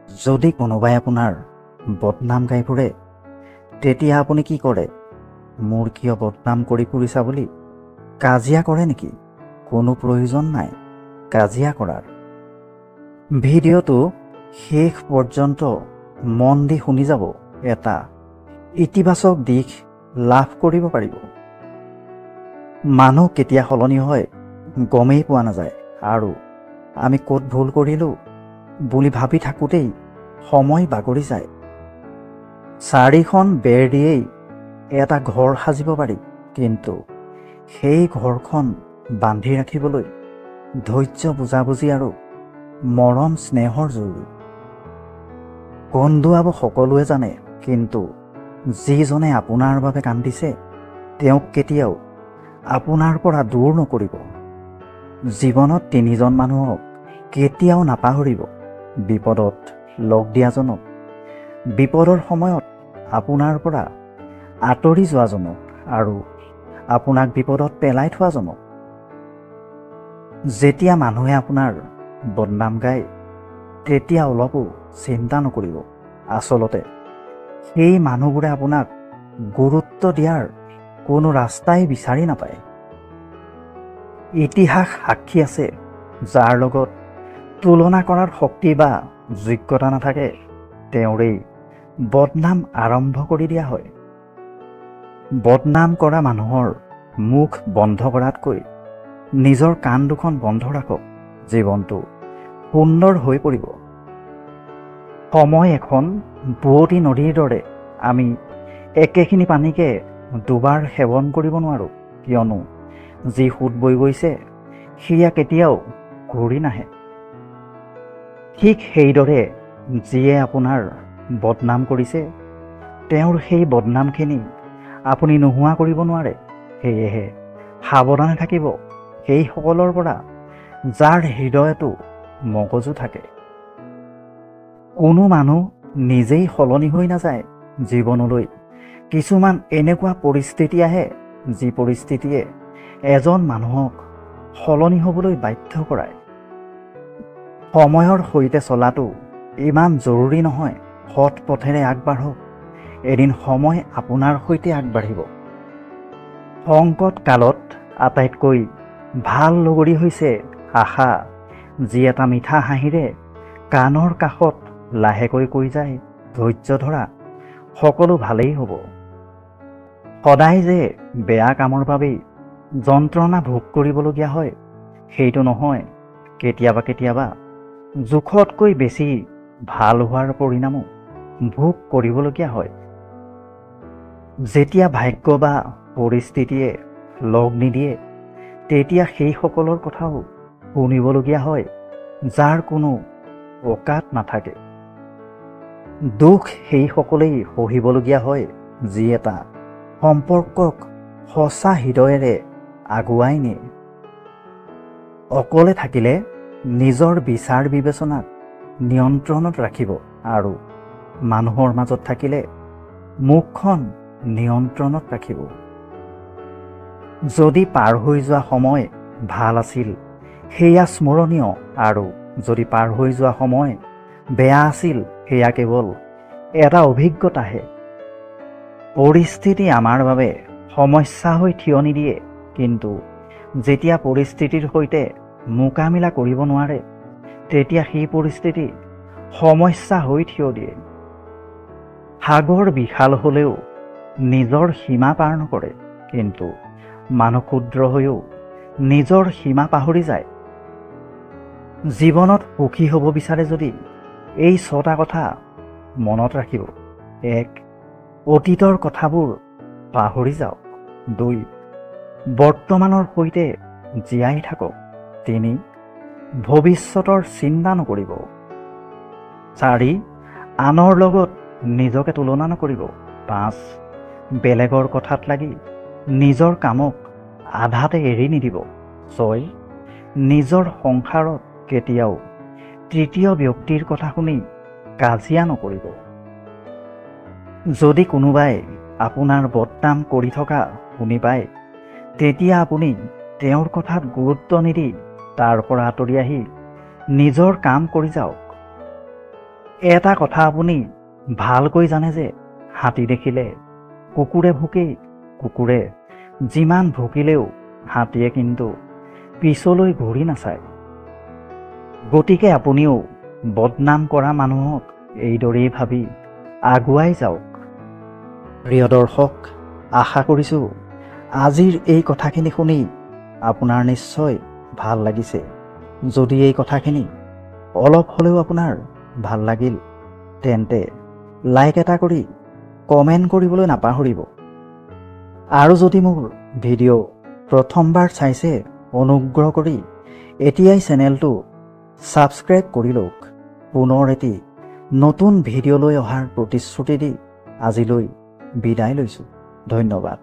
যদি কোনোবাই আপোনাৰ বদনাম গাই ফুৰে তেতিয়া আপুনি কি কৰে? মোৰ কিয় বদনাম কৰি ফুৰিছা বুলি কাজিয়া কৰে নেকি? কোনো প্ৰয়োজন নাই কাজিয়া কৰাৰ। ভিডিঅ'টো শেষ পৰ্যন্ত মন দি শুনি যাব, এটা ইতিবাচক দিশ লাভ কৰিব পাৰিব। মানুহ কেতিয়া সলনি হয় গমেই পোৱা নাযায়, আৰু আমি ক'ত ভুল কৰিলোঁ বুলি ভাবি থাকোঁতেই সময় বাগৰি যায়। 4খন বেৰ দিয়েই এটা ঘৰ সাজিব পাৰি, কিন্তু সেই ঘৰখন বান্ধি ৰাখিবলৈ ধৈৰ্য, বুজাবুজি আৰু মৰম স্নেহৰ জৰুৰী। কন্দুৱাব সকলোৱে জানে, কিন্তু যিজনে আপোনাৰ বাবে কান্দিছে তেওঁক কেতিয়াও আপোনাৰ পৰা দূৰ নকৰিব। জীৱনত 3জন মানুহক কেতিয়াও নাপাহৰিব: বিপদত লগ দিয়াজনক, বিপদৰ সময়ত আপোনাৰ পৰা আঁতৰি যোৱাজনক, আৰু আপোনাক বিপদত পেলাই থোৱাজনক। যেতিয়া মানুহে আপোনাৰ বদনাম গায় তেতিয়া অলপো চিন্তা নকৰিব। আচলতে সেই মানুহবোৰে আপোনাক গুৰুত্ব দিয়াৰ কোনো ৰাস্তাই বিচাৰি নাপায়। ইতিহাস সাক্ষী আছে, যাৰ লগত তুলনা কৰাৰ শক্তি বা যোগ্যতা নাথাকে তেওঁৰেই বদনাম আৰম্ভ কৰি দিয়া হয়। বদনাম কৰা মানুহৰ মুখ বন্ধ কৰাতকৈ নিজৰ কাণ দুখন বন্ধ ৰাখক, জীৱনটো সুন্দৰ হৈ পৰিব। সময় এখন বুৱতী নদীৰ দৰে, আমি একেখিনি পানীকে দুবাৰ সেৱন কৰিব নোৱাৰোঁ, কিয়নো যি সোঁত বৈ গৈছে সেয়া কেতিয়াও ঘূৰি নাহে। ঠিক সেইদৰে যিয়ে আপোনাৰ বদনাম কৰিছে তেওঁৰ সেই বদনামখিনি আপুনি নোহোৱা কৰিব নোৱাৰে। সেয়েহে সাৱধানে থাকিব সেইসকলৰ পৰা যাৰ হৃদয়তো মগজু থাকে। কোনো মানুহ নিজেই সলনি হৈ নাযায়। জীৱনলৈ কিছুমান এনেকুৱা পৰিস্থিতি আহে যি পৰিস্থিতিয়ে এজন মানুহক সলনি হ'বলৈ বাধ্য কৰায়। সময়ৰ সৈতে চলাটো ইমান জৰুৰী নহয়। সৎ পথেৰে আগবাঢ়ক, এদিন সময় আপোনাৰ সৈতে আগবাঢ়িব। সংকট কালত আটাইতকৈ ভাল লগৰী হৈছে আশা, যি এটা মিঠা হাঁহিৰে কাণৰ কাষত লাহেকৈ কৈ যায়, ধৈৰ্য ধৰা, সকলো ভালেই হ'ব। সদায় যে বেয়া কামৰ বাবেই যন্ত্ৰণা ভোগ কৰিবলগীয়া হয় সেইটো নহয়। কেতিয়াবা কেতিয়াবা জোখতকৈ বেছি ভাল হোৱাৰ পৰিণামো ভোগ কৰিবলগীয়া হয়। যেতিয়া ভাগ্য বা পৰিস্থিতিয়ে লগ নিদিয়ে তেতিয়া সেইসকলৰ কথাও শুনিবলগীয়া হয় যাৰ কোনো অকাত নাথাকে। দুখ সেইসকলেই সহিবলগীয়া হয় যি এটা সম্পৰ্কক সঁচা হৃদয়েৰে আগুৱাই নিয়ে। অকলে থাকিলে নিজৰ বিচাৰ বিবেচনাক নিয়ন্ত্ৰণত ৰাখিব, আৰু মানুহৰ মাজত থাকিলে মুখখন নিয়ন্ত্ৰণত ৰাখিব। যদি পাৰ হৈ যোৱা সময় ভাল আছিল সেয়া স্মৰণীয়, আৰু যদি পাৰ হৈ যোৱা সময় বেয়া আছিল সেয়া কেৱল এটা অভিজ্ঞতাহে। পৰিস্থিতি আমাৰ বাবে সমস্যা হৈ থিয় নিদিয়ে, কিন্তু যেতিয়া পৰিস্থিতিৰ সৈতে মোকাবিলা কৰিব নোৱাৰে তেতিয়া সেই পৰিস্থিতি সমস্যা হৈ থিয় দিয়ে। সাগৰ বিশাল হ'লেও নিজৰ সীমা পাৰ নকৰে, কিন্তু মানুহ ক্ষুদ্ৰ হৈও নিজৰ সীমা পাহৰি যায়। জীৱনত সুখী হ'ব বিচাৰে যদি এই 6টা কথা মনত ৰাখিব: 1. অতীতৰ কথাবোৰ পাহৰি যাওক। 2. বৰ্তমানৰ সৈতে জীয়াই থাকক। 3. ভৱিষ্যতৰ চিন্তা নকৰিব। 4. আনৰ লগত নিজকে তুলনা নকৰিব। 5. বেলেগৰ কথাত লাগি নিজৰ কামক আধাতে এৰি নিদিব। 6. নিজৰ সংসাৰত কেতিয়াও তৃতীয় ব্যক্তিৰ কথা শুনি কাজিয়া নকৰিব। যদি কোনোবাই আপোনাৰ বদনাম কৰি থকা শুনি পায় তেতিয়া আপুনি তেওঁৰ কথাত গুৰুত্ব নিদি তাৰ পৰা আঁতৰি আহি নিজৰ কাম কৰি যাওক। এটা কথা আপুনি ভালকৈ জানে যে হাতী দেখিলে কুকুৰে ভুকেই। কুকুৰে যিমান ভুকিলেও হাতীয়ে কিন্তু পিছলৈ ঘূৰি নাচায়। গতিকে আপুনিও বদনাম কৰা মানুহক এইদৰেই ভাবি আগুৱাই যাওক। প্ৰিয় দৰ্শক, আশা কৰিছোঁ আজিৰ এই কথাখিনি শুনি আপোনাৰ নিশ্চয় ভাল লাগিছে। যদি এই কথাখিনি অলপ হ'লেও আপোনাৰ ভাল লাগিল তেন্তে লাইক এটা কৰি কমেণ্ট কৰিবলৈ নাপাহৰিব। আৰু যদি মোৰ ভিডিঅ' প্ৰথমবাৰ চাইছে অনুগ্ৰহ কৰি এতিয়াই চেনেলটো ছাবস্ক্ৰাইব কৰি লওক। পুনৰ এটি নতুন ভিডিঅ'লৈ অহাৰ প্ৰতিশ্ৰুতি দি আজিলৈ বিদায় লৈছোঁ। ধন্যবাদ।